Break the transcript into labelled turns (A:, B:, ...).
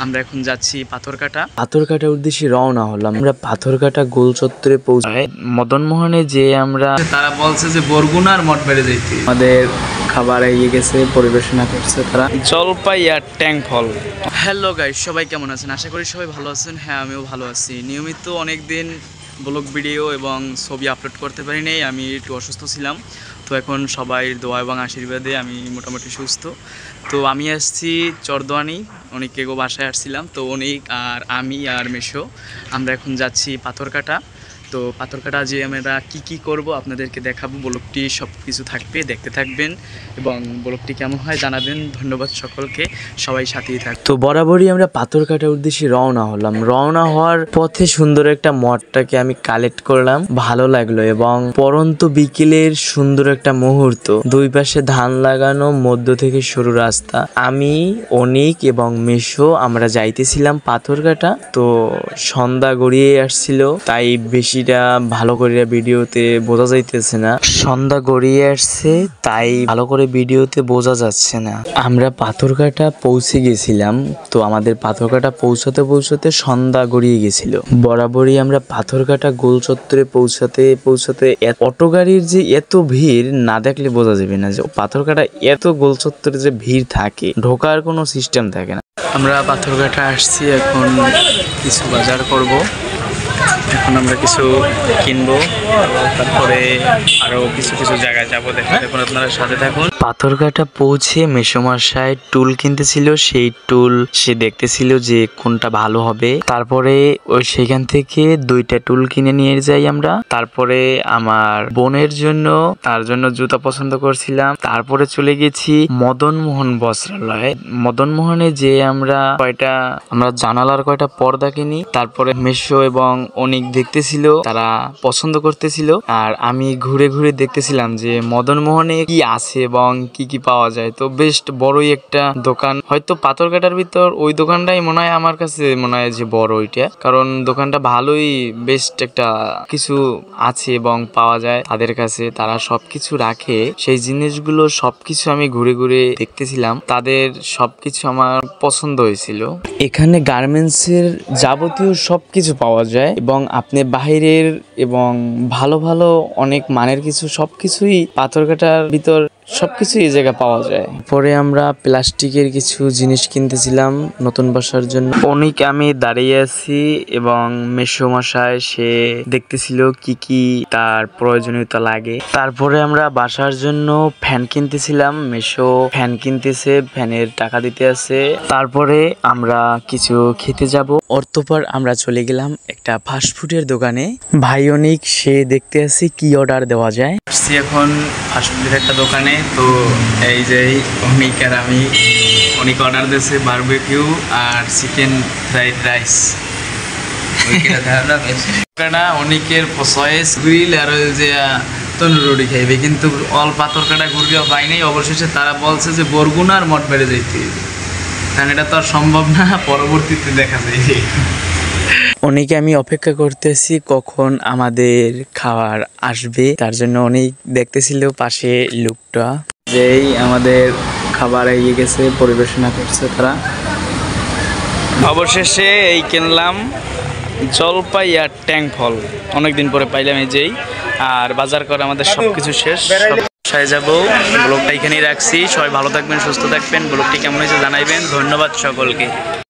A: আমরা এখন যাচ্ছি পাথরঘাটার উদ্দেশ্যে রওনা হলাম। আমরা পাথরঘাটা গোল চত্বরে পৌঁছাই মদনমোহনে যে আমরা তারা বলছে যে বরগুনার মঠ বেড়ে যাইতে আমাদের খাবার এগিয়ে গেছে, পরিবেশনা করছে তারা জলপাই আর ট্যাং ফল। হ্যালো গাইস, সবাই কেমন আছেন? আশা করি সবাই ভালো আছেন। হ্যাঁ, আমিও ভালো আছি। নিয়মিত অনেকদিন ব্লগ ভিডিও এবং ছবি আপলোড করতে পারিনি, আমি একটু অসুস্থ ছিলাম। তো এখন সবাই দোয়া এবং আশীর্বাদে আমি মোটামুটি সুস্থ। তো আমি আসছি চরদোয়ানি, অনেকে বাসায় আসছিলাম। তো অনেক আর আমি আর মেশো আমরা এখন যাচ্ছি পাথরঘাটা। তো পাথরঘাটা যে আমরা কি করব আপনাদেরকে দেখাবো। ব্লগটি সব কিছু থাকবে, দেখতে থাকবেন এবং ব্লগটি কেমন হয় জানাবেন। ধন্যবাদ সকলকে, সবাই সাথেই থাক। তো বরাবরই আমরা পাথরঘাটার উদ্দেশ্যে রওনা হলাম। রওনা হওয়ার পথে সুন্দর একটা মঠটাকে আমি কালেক্ট করলাম, ভালো লাগলো। এবং পরন্ত বিকেলের সুন্দর একটা মুহূর্ত, দুই পাশে ধান লাগানো, মধ্য থেকে সরু রাস্তা। আমি, অনিক এবং মেশো আমরা যাইতেছিলাম পাথরঘাটা। তো সন্ধ্যা গড়িয়ে আসছিল, তাই বেশিটা ভালো করে ভিডিওতে বোঝা যাইতেছে না। সন্ধ্যা গড়িয়ে আসছে, তাই ভালো করে ভিডিওতে বোঝা যাচ্ছে না। আমরা পাথরঘাটা পৌঁছে গেছিলাম। তো আমাদের পাথরঘাটা পৌঁছাতে পৌঁছাতে সন্ধ্যা গড়িয়ে গেছিল। বরাবরই আমরা পাথরঘাটা গোল চত্বরে পৌঁছাতে অটো গাড়ির যে এত ভিড় না দেখলে বোঝা যাবে না যে পাথরঘাটা এত গোল চত্বরে যে ভিড় থাকে, ঢোকার কোনো সিস্টেম থাকে না। আমরা পাথরঘাটা আসছি, এখন কিছু বাজার করব। এখন আমরা কিছু কিনবো, তারপরে আরো কিছু জায়গায় যাবো। দেখুন আপনারা সাথে থাকুন। পাথরঘাটা পৌঁছে মেসোমশাই টুল কিনতেছিল, সেই টুল সে দেখতেছিল যে কোনটা ভালো হবে। তারপরে সেখান থেকে দুইটা টুল কিনে নিয়ে যাই আমরা। তারপরে আমার বোনের জন্য, তার জন্য জুতা পছন্দ করছিলাম। তারপরে চলে গেছি মদনমোহন বস্ত্রালয়। মদনমোহনে যে আমরা জানালার কয়টা পর্দা কিনি। তারপরে মেশো এবং অনেক দেখতেছিল, তারা পছন্দ করতেছিল, আর আমি ঘুরে ঘুরে দেখতেছিলাম যে মদনমোহনে কি আছে এবং কি পাওয়া যায়। তো বেশ বড়ই একটা দোকান, হয়তো পাথরঘাটার ভিতর ওই দোকানটাই মনে হয়, আমার কাছে মনে হয় যে বড় ওইটা, কারণ দোকানটা ভালোই বেস্ট একটা কিছু আছে এবং পাওয়া যায় তাদের কাছে। তারা সবকিছু রাখে, সেই জিনিসগুলো সবকিছু আমি ঘুরে ঘুরে দেখতেছিলাম, তাদের সবকিছু আমার পছন্দ হয়েছিল। এখানে গার্মেন্টসের যাবতীয় সবকিছু পাওয়া যায় এবং আপনি বাহিরের এবং ভালো ভালো অনেক মানের কিছু সবকিছুই পাথরঘাটার ভিতর সবকিছু এই জায়গায় পাওয়া যায়। পরে আমরা প্লাস্টিকের কিছু জিনিস কিনতেছিলাম নতুন বাসার জন্য। অনেক আমি দাঁড়িয়ে আছি এবং মেশো মশাই সে দেখতেছিল কি তার প্রয়োজনীয়তা লাগে। তারপরে আমরা বাসার জন্য ফ্যান কিনতেছিলাম, মেশো ফ্যান কিনতেছে, ফ্যানের টাকা দিতে আছে। তারপরে আমরা কিছু খেতে যাব। অর্থপর আমরা চলে গেলাম একটা ফাস্টফুডের দোকানে। ভাই অনেক সে দেখতে আসি কি অর্ডার দেওয়া যায়। এখন ফাস্টফুডের একটা দোকানে। তো এই যে অনিক আর আমি, অনেক অর্ডার দিয়েছে বারবিকিউ আর চিকেন ফ্রাইড রাইস। অনেকের চয়েস গ্রিল আর ওই যে তন্দুরি খাইবে, কিন্তু অল পাথরঘাটা ঘুরবেও পাই নাই। অবশেষে তারা বলছে যে বরগুনার মঠ বেড়ে যাইতে, কারণ এটা তো আর সম্ভব না, পরবর্তীতে দেখা যায়। অনেকে আমি অপেক্ষা করতেছি কখন আমাদের খাবার আসবে, তার জন্য অনেক দেখতেছিল পাশে লোকটা। যেই আমাদের খাবার এগিয়ে গেছে, পরিবেশনা করছে তারা। অবশেষে এই কিনলাম জলপাই আর ট্যাং ফল, অনেকদিন পরে পাইলাম এই যেই। আর বাজার করে আমাদের সবকিছু শেষ, বাসায় যাবো। ব্লগটা এখানেই রাখছি, সবাই ভালো থাকবেন, সুস্থ থাকবেন। ব্লগটি কেমন হয়েছে জানাইবেন। ধন্যবাদ সকলকে।